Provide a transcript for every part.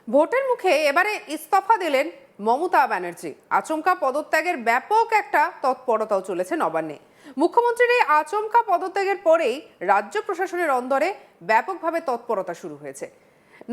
ভোটের মুখে এবারে ইস্তফা দিলেন মমতা ব্যানার্জি। আচমকা পদত্যাগের ব্যাপক একটা তৎপরতাও চলেছে নবান্নে। মুখ্যমন্ত্রীর এই আচমকা পদত্যাগের পরেই রাজ্য প্রশাসনের অন্দরে ব্যাপকভাবে তৎপরতা শুরু হয়েছে।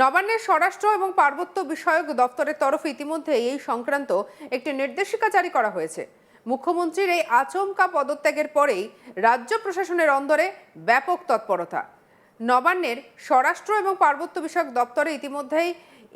নবান্নের স্বরাষ্ট্র এবং পার্বত্য বিষয়ক দপ্তরের তরফে ইতিমধ্যে এই সংক্রান্ত একটি নির্দেশিকা জারি করা হয়েছে। মুখ্যমন্ত্রীর এই আচমকা পদত্যাগের পরেই রাজ্য প্রশাসনের অন্দরে ব্যাপক তৎপরতা। নবান্নের স্বরাষ্ট্র এবং পার্বত্য বিষয়ক দপ্তরে ইতিমধ্যেই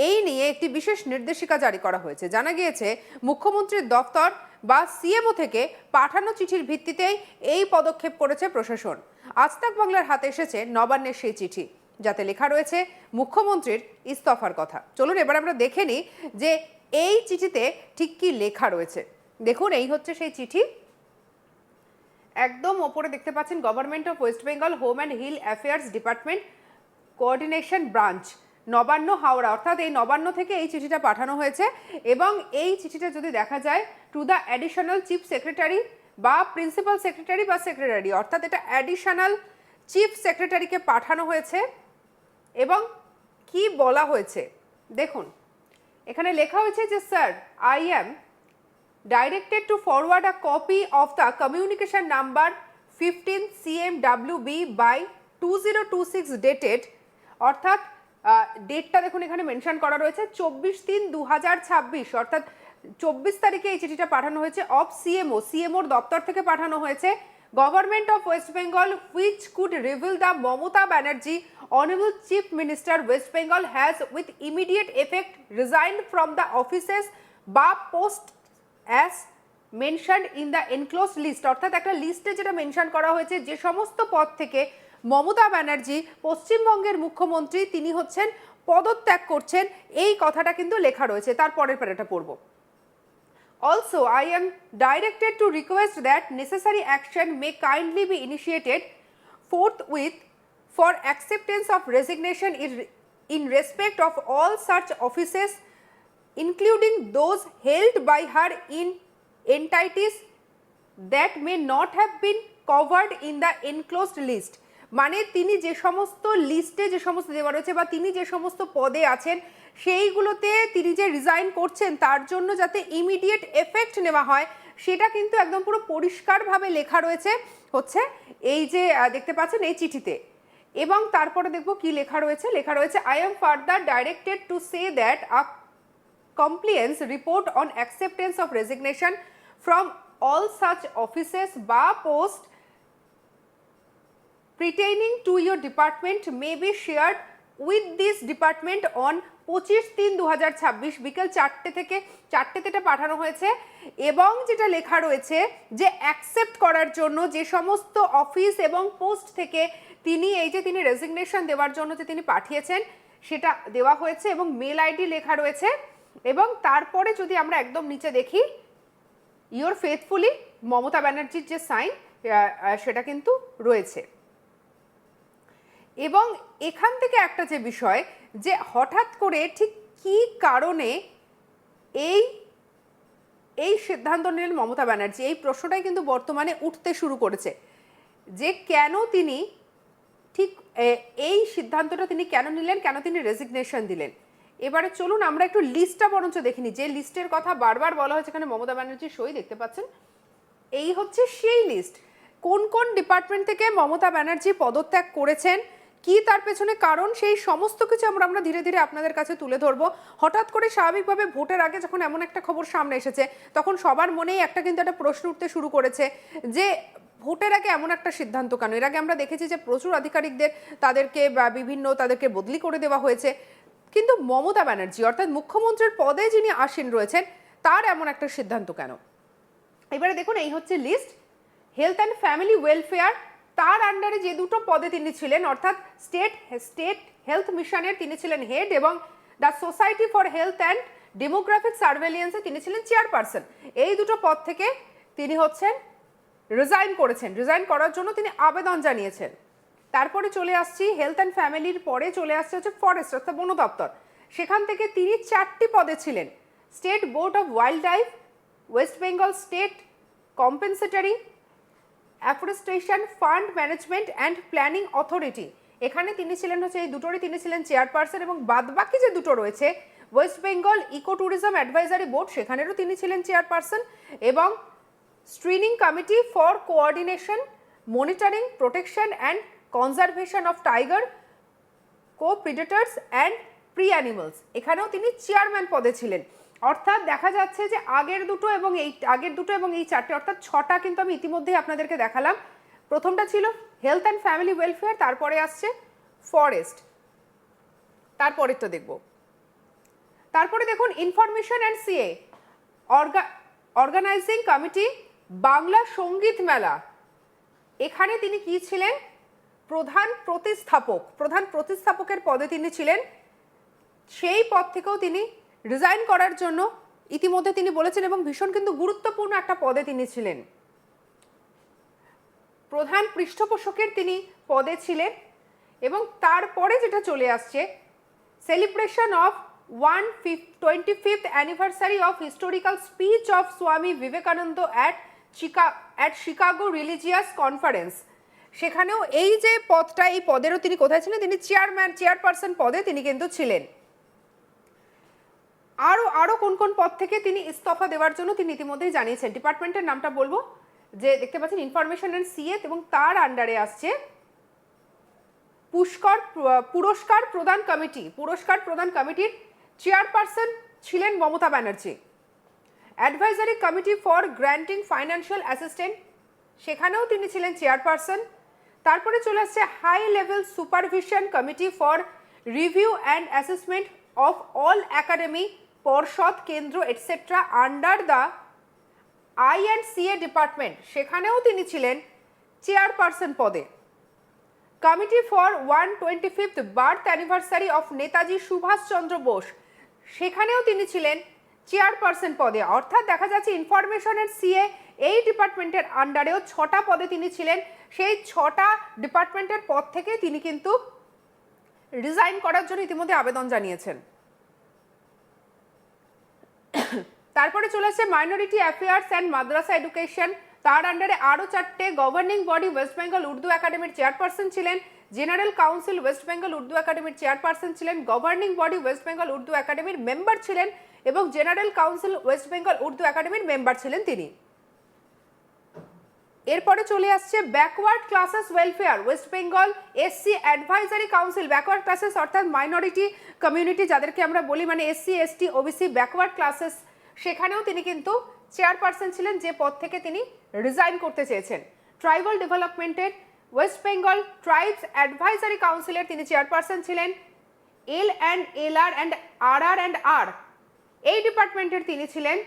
এই নিয়ে একটি বিশেষ নির্দেশিকা জারি করা হয়েছে। জানা গিয়েছে মুখ্যমন্ত্রীর দপ্তর বা সিএমও থেকে পাঠানো চিঠির ভিত্তিতেই এই পদক্ষেপ করেছে প্রশাসন। আজ তাক বাংলার হাতে এসেছে নবান্নের সেই চিঠি, যাতে লেখা রয়েছে মুখ্যমন্ত্রীর ইস্তফার কথা। চলুন এবার আমরা দেখে নিই যে এই চিঠিতে ঠিক কি লেখা রয়েছে। দেখুন, এই হচ্ছে সেই চিঠি। একদম ওপরে দেখতে পাচ্ছেন government of West Bengal home and hill affairs department coordination branch, Nabanna, Howrah. অর্থাৎ এই নবান্ন থেকে এই চিঠিটা পাঠানো হয়েছে এবং এই চিঠিটা যদি দেখা যায় to the additional chief secretary বা প্রিন্সিপাল সেক্রেটারি বা সেক্রেটারি, অর্থাৎ এটা অ্যাডিশনাল চিফ সেক্রেটারিকে পাঠানো হয়েছে। এবং কি বলা হয়েছে দেখুন, এখানে লেখা হয়েছে যে sir, I am directed to forward a copy of the communication number 15 CMWB by 2026 dated, অর্থাৎ ডেটটা দেখুন এখানে মেনশন করা রয়েছে 24/3/2026, অর্থাৎ 24 তারিখে এই চিঠিটা পাঠানো হয়েছে অফ সিএমওর দপ্তর থেকে পাঠানো হয়েছে। Government of West Bengal which could reveal the Mamata Banerjee honourable chief minister West Bengal has with immediate effect resigned from the offices বা post as mentioned in the enclosed list, অর্থাৎ একটা লিস্টে যেটা মেনশন করা হয়েছে যে সমস্ত পদ থেকে মমতা ব্যানার্জি পশ্চিমবঙ্গের মুখ্যমন্ত্রী তিনি হচ্ছেন পদত্যাগ করছেন, এই কথাটা কিন্তু লেখা রয়েছে। তারপরের প্যারাটা পড়ব। Also, I am directed to request that necessary action may kindly be initiated forthwith for acceptance of resignation in respect of all such offices, including those held by her in entities that may not have been covered in the enclosed list. মানে তিনি যে সমস্ত লিস্টে যে সমস্ত দেওয়া রয়েছে বা তিনি যে সমস্ত পদে আছেন সেইগুলোতে তিনি যে রিজাইন করছেন তার জন্য যাতে ইমিডিয়েট এফেক্ট নেওয়া হয়, সেটা কিন্তু একদম পুরো পরিষ্কারভাবে লেখা রয়েছে হচ্ছে এই যে দেখতে পাচ্ছেন এই চিঠিতে। এবং তারপরে দেখব কি লেখা রয়েছে। লেখা রয়েছে I am further directed to say that a compliance report on acceptance of resignation from all such offices বা post pertaining to your department may be shared with this department on 25/3/2026 বিকেল 4টে থেকে 4টেতে এটা পাঠানো হয়েছে। এবং যেটা লেখা রয়েছে যে অ্যাকসেপ্ট করার জন্য যে সমস্ত অফিস এবং পোস্ট থেকে তিনি এই যে তিনি রেজিগনেশন দেওয়ার জন্য যে তিনি পাঠিয়েছেন সেটা দেওয়া হয়েছে এবং মেল আইডি লেখা রয়েছে। এবং তারপরে যদি আমরা একদম নিচে দেখি ইয়োর ফেথফুলি মমতা ব্যানার্জির যে সাইন সেটা কিন্তু রয়েছে। এবং এখান থেকে একটা যে বিষয় যে হঠাৎ করে ঠিক কি কারণে এই সিদ্ধান্ত নিলেন মমতা ব্যানার্জি, এই প্রশ্নটাই কিন্তু বর্তমানে উঠতে শুরু করেছে যে কেন তিনি ঠিক এই সিদ্ধান্তটা তিনি কেন নিলেন, কেন তিনি রেজিগনেশন দিলেন। এবারে চলুন আমরা একটু লিস্টটা বরঞ্চ দেখিনি, যে লিস্টের কথা বারবার বলা হয়েছে এখানে মমতা ব্যানার্জির সই দেখতে পাচ্ছেন। এই হচ্ছে সেই লিস্ট, কোন কোন ডিপার্টমেন্ট থেকে মমতা ব্যানার্জি পদত্যাগ করেছেন, কি তার পেছনে কারণ, সেই সমস্ত কিছু আমরা ধীরে ধীরে আপনাদের কাছে তুলে ধরবো। হঠাৎ করে স্বাভাবিকভাবে ভোটের আগে যখন এমন একটা খবর সামনে এসেছে তখন সবার মনেই কিন্তু একটা প্রশ্ন উঠতে শুরু করেছে যে ভোটের আগে এমন একটা সিদ্ধান্ত কেন। এর আগে আমরা দেখেছি যে প্রচুর আধিকারিকদের তাদেরকে বদলি করে দেওয়া হয়েছে, কিন্তু মমতা ব্যানার্জি অর্থাৎ মুখ্যমন্ত্রীর পদে যিনি আসীন রয়েছেন তার এমন একটা সিদ্ধান্ত কেন। এবারে দেখুন এই হচ্ছে list. Health and family welfare, তার আন্ডারে যে দুটো পদে তিনি ছিলেন অর্থাৎ স্টেট হেলথ মিশনের তিনি ছিলেন হেড এবং the society for health and demographic সার্ভেলিয়েন্সে তিনি ছিলেন চেয়ারপারসন। এই দুটো পদ থেকে তিনি হচ্ছেন রিজাইন করেছেন, রিজাইন করার জন্য তিনি আবেদন জানিয়েছেন। তারপরে চলে আসছি হেলথ অ্যান্ড ফ্যামিলির পরে চলে আসছে হচ্ছে ফরেস্ট অর্থাৎ বন দপ্তর, সেখান থেকে তিনি 4টি পদে ছিলেন। State board of wild life, West Bengal state compensatory afforestation fund management and planning authority, এখানে তিনি ছিলেন হচ্ছে এই দুটোরই তিনি ছিলেন চেয়ারপারসন। এবং বাদবাকি যে দুটো রয়েছে West Bengal eco tourism advisory board, সেখানেরও তিনি ছিলেন চেয়ারপারসন, এবং screening committee for coordination, monitoring, protection and conservation of tiger, co predators and prey animals, এখানেও তিনি চেয়ারম্যান পদে ছিলেন। অর্থাৎ দেখা যাচ্ছে যে আগের দুটো এবং এই চারটে, অর্থাৎ ছটা কিন্তু আমি ইতিমধ্যেই আপনাদেরকে দেখালাম। প্রথমটা ছিল হেলথ অ্যান্ড ফ্যামিলি ওয়েলফেয়ার, তারপরে আসছে ফরেস্ট, তারপরেরটা দেখব। তারপরে দেখুন information and CA, organizing committee Bangla Sangeet Mela, এখানে তিনি কি ছিলেন? প্রধান প্রতিস্থাপকের পদে তিনি ছিলেন। সেই পদ থেকেও তিনি রিজাইন করার জন্য ইতিমধ্যে তিনি বলেছেন, এবং ভীষণ কিন্তু গুরুত্বপূর্ণ একটা পদে তিনি ছিলেন। প্রধান পৃষ্ঠপোষকের তিনি পদে ছিলেন। এবং তারপরে যেটা চলে আসছে, celebration of 125th anniversary of historical speech of Swami Vivekananda at Chicago religious conference, সেখানেও এই যে পদটা, এই পদেরও তিনি কোথায় ছিলেন? তিনি চেয়ারপারসন পদে তিনি কিন্তু ছিলেন। আরো কোন কোন পদ থেকে তিনি ইস্তফা দেওয়ার জন্য তিনি ইতিমধ্যেই জানিয়েছেন। ডিপার্টমেন্টের নামটা বলবো, যে দেখতে পাচ্ছেন ইনফরমেশন অ্যান্ড সিএ, এবং তার আন্ডারে আসছে পুরস্কার প্রদান কমিটির চেয়ারপারসন ছিলেন Mamata Banerjee. Advisory committee for granting financial assistant, সেখানেও তিনি ছিলেন চেয়ারপারসন। তারপরে চলে আসছে high level supervision committee for review and assessment of all academy, পর্ষদ, কেন্দ্র এটসেট্রা আন্ডার দ্য আই&সিএ ডিপার্টমেন্ট, সেখানেও তিনি ছিলেন চেয়ারপারসন পদে। Committee for 125th birth anniversary of Netaji Subhashchandra Bose, সেখানেও তিনি ছিলেন চেয়ারপারসন পদে। অর্থাৎ দেখা যাচ্ছে ইনফরমেশন এন্ড সিএ এই ডিপার্টমেন্টের আন্ডারেও 6টা পদে তিনি ছিলেন। সেই 6টা ডিপার্টমেন্টের পদ থেকে তিনি কিন্তু রিজাইন করার জন্য ইতিমধ্যে আবেদন জানিয়েছেন। তারপরে চলে আসছে minority affairs and madrasa education, তার আন্ডারে আরও 4টে গভর্নিং বডি ওয়েস্ট বেঙ্গল উর্দু একাডেমির চেয়ারপারসন ছিলেন, জেনারেল কাউন্সিল ওয়েস্ট বেঙ্গল উর্দু একাডেমির চেয়ারপারসন ছিলেন, গভর্নিং বডি ওয়েস্ট বেঙ্গল উর্দু একাডেমির মেম্বার ছিলেন, এবং জেনারেল কাউন্সিল ওয়েস্ট বেঙ্গল উর্দু একাডেমির মেম্বার ছিলেন তিনি। এরপরে চলে আসছে backward classes welfare West Bengal SC advisory council, backward classes অর্থাৎ মাইনরিটি কমিউনিটি যাদেরকে আমরা বলি, মানে SC ST OBC backward classes, সেখানেও তিনি কিন্তু চেয়ারপারসন ছিলেন, যে পদ থেকে তিনি রিজাইন করতে চেয়েছেন। ট্রাইবাল ডেভেলপমেন্টের ওয়েস্ট বেঙ্গল ট্রাইবস অ্যাডভাইজারি কাউন্সিলের তিনি চেয়ারপারসন ছিলেন। LR অ্যান্ড RR এই ডিপার্টমেন্টের তিনি ছিলেন।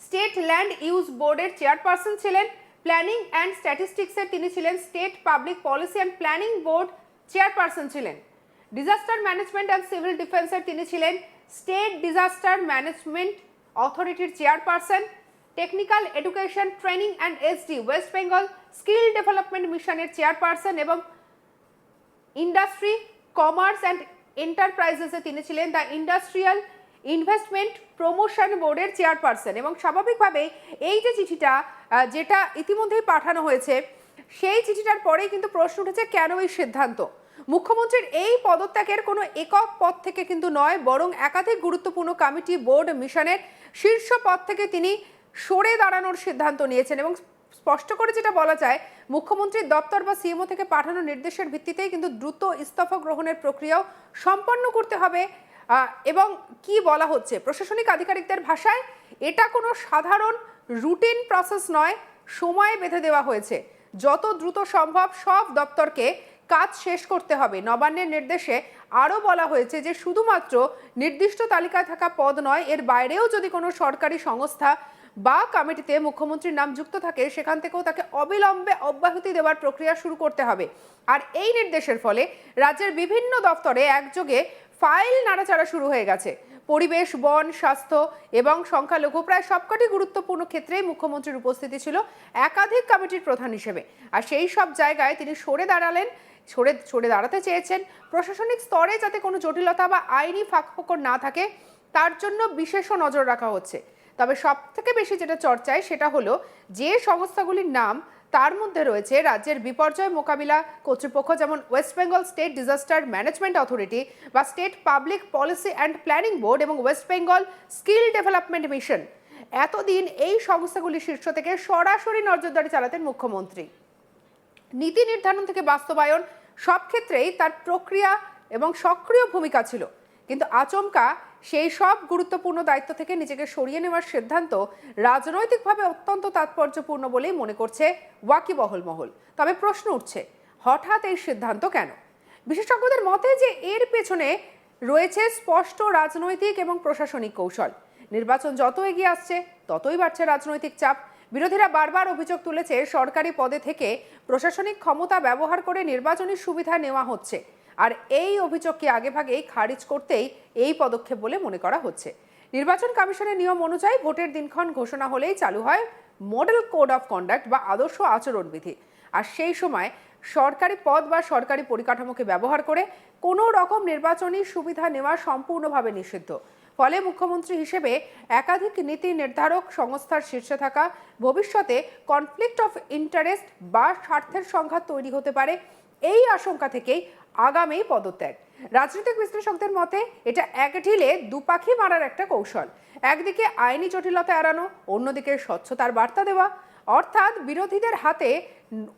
স্টেট ল্যান্ড ইউজ বোর্ডের চেয়ারপারসন ছিলেন। প্ল্যানিং অ্যান্ড স্ট্যাটিস্টিক্সের তিনি ছিলেন। State public policy and planning board chairperson ছিলেন। ডিজাস্টার ম্যানেজমেন্ট অ্যান্ড সিভিল ডিফেন্সের তিনি ছিলেন। স্টেট ডিজাস্টার ম্যানেজমেন্ট অথরিটির chairperson. Technical education training and SD West Bengal skill development মিশনের চেয়ারপারসন, এবং ইন্ডাস্ট্রি কমার্স অ্যান্ড এন্টারপ্রাইজেসে তিনি ছিলেন দ্য ইন্ডাস্ট্রিয়াল ইনভেস্টমেন্ট প্রমোশন বোর্ডের চেয়ারপারসন। এবং স্বাভাবিকভাবেই এই যে চিঠিটা যেটা ইতিমধ্যেই পাঠানো হয়েছে, সেই চিঠিটার পরেই কিন্তু প্রশ্ন উঠেছে কেন এই সিদ্ধান্ত। মুখ্যমন্ত্রীর এই পদত্যাগের কোনো একক পদ থেকে কিন্তু নয়, বরং একাধিক গুরুত্বপূর্ণ কমিটি বোর্ড মিশনের শীর্ষ পদ থেকে তিনি সরে দাঁড়ানোর সিদ্ধান্ত নিয়েছেন। এবং স্পষ্ট করে যেটা বলা যায়, মুখ্যমন্ত্রীর দপ্তর বা সিএমও থেকে পাঠানো নির্দেশের ভিত্তিতেই কিন্তু দ্রুত ইস্তফা গ্রহণের প্রক্রিয়াও সম্পন্ন করতে হবে। এবং কি বলা হচ্ছে প্রশাসনিক আধিকারিকদের ভাষায়, এটা কোনো সাধারণ রুটিন প্রসেস নয়, সময় বেঁধে দেওয়া হয়েছে। যত দ্রুত সম্ভব সব দপ্তরকে কাজ শেষ করতে হবে। নবান্নের নির্দেশে আরও বলা হয়েছে যে শুধুমাত্র নির্দিষ্ট তালিকায় থাকা পদ নয়, এর বাইরেও যদি কোনো সরকারি সংস্থা বা কমিটিতে মুখ্যমন্ত্রীর নাম যুক্ত থাকে, সেখান থেকেও তাকে অবিলম্বে অব্যাহতি দেওয়ার প্রক্রিয়া শুরু করতে হবে। আর এই নির্দেশের ফলে রাজ্যের বিভিন্ন দপ্তরে একযোগে ফাইল নাড়াচাড়া শুরু হয়ে গেছে। পরিবেশ, বন, স্বাস্থ্য এবং সংখ্যালঘু প্রায় সবকটি গুরুত্বপূর্ণ ক্ষেত্রেই মুখ্যমন্ত্রীর উপস্থিতি ছিল একাধিক কমিটির প্রধান হিসেবে। আর সেই সব জায়গায় তিনি সরে দাঁড়াতে চেয়েছেন। প্রশাসনিক স্তরে যাতে কোনো জটিলতা বা আইনি ফাঁকফোকর না থাকে, তার জন্য বিশেষ নজর রাখা হচ্ছে। তবে সব থেকে বেশি যেটা চর্চায় সেটা হলো যে সংস্থাগুলির নাম তার মধ্যে রয়েছে রাজ্যের বিপর্যয় মোকাবিলা কর্তৃপক্ষ যেমন West Bengal state disaster management authority বা state public policy and planning board এবং West Bengal skill development mission. এতদিন এই সংস্থাগুলির শীর্ষ থেকে সরাসরি নজরদারি চালাতেন মুখ্যমন্ত্রী। নীতি নির্ধারণ থেকে বাস্তবায়ন সব ক্ষেত্রেই তার প্রক্রিয়া এবং সক্রিয় ভূমিকা ছিল, কিন্তু আচমকা সেই সব গুরুত্বপূর্ণ দায়িত্ব থেকে নিজেকে সরিয়ে নেওয়ার সিদ্ধান্ত রাজনৈতিকভাবে অত্যন্ত তাৎপর্যপূর্ণ বলেই মনে করছে ওয়াকিবহল মহল। তবে প্রশ্ন উঠছে, হঠাৎ এই সিদ্ধান্ত কেন? বিশেষজ্ঞদের মতে যে এর পেছনে রয়েছে স্পষ্ট রাজনৈতিক এবং প্রশাসনিক কৌশল। নির্বাচন যত এগিয়ে আসছে ততই বাড়ছে রাজনৈতিক চাপ। বিরোধীরা বারবার অভিযোগ তুলেছে সরকারি পদে থেকে প্রশাসনিক ক্ষমতা ব্যবহার করে নির্বাচনী সুবিধা নেওয়া হচ্ছে, আর এই অভিযোগকে আগেভাগেই খারিজ করতেই এই পদক্ষেপ বলে মনে করা হচ্ছে। নির্বাচন কমিশনের নিয়ম অনুযায়ী ভোটের দিনক্ষণ ঘোষণা হলেই চালু হয় মডেল কোড অফ কন্ডাক্ট বা আদর্শ আচরণবিধি, আর সেই সময় সরকারি পদ বা সরকারি পরিকাঠামোকে ব্যবহার করে কোনো রকম নির্বাচনী সুবিধা নেওয়া সম্পূর্ণভাবে নিষিদ্ধ। ফলে মুখ্যমন্ত্রী হিসেবে একাধিক নীতি নির্ধারক সংস্থার শীর্ষে থাকা ভবিষ্যতে কনফ্লিক্ট অফ ইন্টারেস্ট বা স্বার্থের সংঘাত তৈরি হতে পারে, এই আশঙ্কা থেকেই আগামী পদত্যাগ। রাজনৈতিক বিশ্লেষকদের মতে এটা এক ঢিলে দুপাখি মারার একটা কৌশল। একদিকে আইনি জটিলতা এড়ানো, অন্যদিকে স্বচ্ছতার বার্তা দেওয়া, অর্থাৎ বিরোধীদের হাতে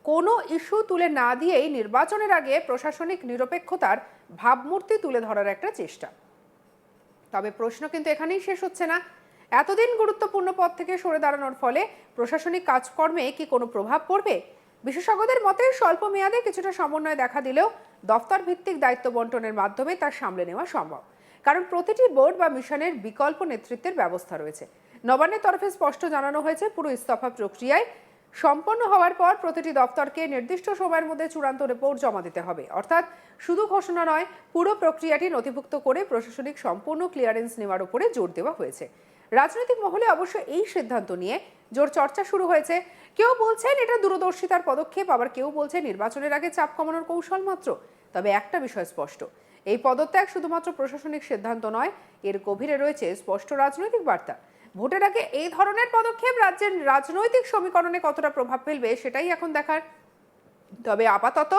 কোনো ইস্যু তুলে না দিয়েই নির্বাচনের আগে প্রশাসনিক নিরপেক্ষতার ভাবমূর্তি তুলে ধরার একটা চেষ্টা। তবে প্রশ্ন কিন্তু এখানেই শেষ হচ্ছে না। এতদিন গুরুত্বপূর্ণ পদ থেকে সরে দাঁড়ানোর ফলে প্রশাসনিক কাজকর্মে কি কোনো প্রভাব পড়বে? বিশেষজ্ঞদের মতে স্বল্প মেয়াদে কিছুটা সমন্বয় দেখা দিলেও দফতর ভিত্তিক দায়িত্ব বন্টনের মাধ্যমে তা সামলে নেওয়া সম্ভব, কারণ প্রতিটি বোর্ড বা মিশনের বিকল্প নেতৃত্বের ব্যবস্থা রয়েছে। নবান্নের তরফে স্পষ্ট জানানো হয়েছে পুরো ইস্তফা প্রক্রিয়ায় সম্পন্ন হওয়ার পর প্রতিটি দফতরকে নির্দিষ্ট সময়ের মধ্যে চূড়ান্ত রিপোর্ট জমা দিতে হবে। অর্থাৎ শুধু ঘোষণা নয়, পুরো প্রক্রিয়াটি নথিভুক্ত করে প্রশাসনিক সম্পূর্ণ ক্লিয়ারেন্স নেওয়ার উপরে জোর দেওয়া হয়েছে। রাজনৈতিক মহলে অবশ্য এই সিদ্ধান্ত নিয়ে জোর চর্চা শুরু হয়েছে। কেউ বলছেন এটা দূরদর্শিতার পদক্ষেপ, আবার কেউ বলছে নির্বাচনের আগে চাপ কমানোর কৌশল মাত্র। তবে একটা বিষয় স্পষ্ট, এই পদত্যাগ শুধুমাত্র প্রশাসনিক সিদ্ধান্ত নয়, এর গভীরে রয়েছে স্পষ্ট রাজনৈতিক বার্তা। ভোটের আগে এই ধরনের পদক্ষেপ রাজ্যের রাজনৈতিক সমীকরণে কতটা প্রভাব ফেলবে সেটাই এখন দেখার। তবে আপাতত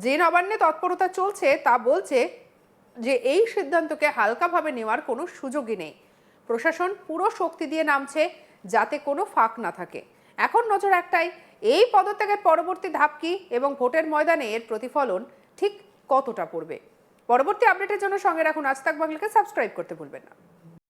যে নবান্নে তৎপরতা চলছে তা বলছে যে এই সিদ্ধান্তকে হালকাভাবে নেওয়ার কোনো সুযোগই নেই। প্রশাসন পুরো শক্তি দিয়ে নামছে যাতে কোনো ফাঁক না থাকে। এখন নজর একটাই, এই পদত্যাগের পরবর্তী ধাপ কি এবং ভোটের ময়দানে এর প্রতিফলন ঠিক কতটা পড়বে। পরবর্তী আপডেটের জন্য সঙ্গে রাখুন আজ তাক বাংলাকে, সাবস্ক্রাইব করতে ভুলবেন না।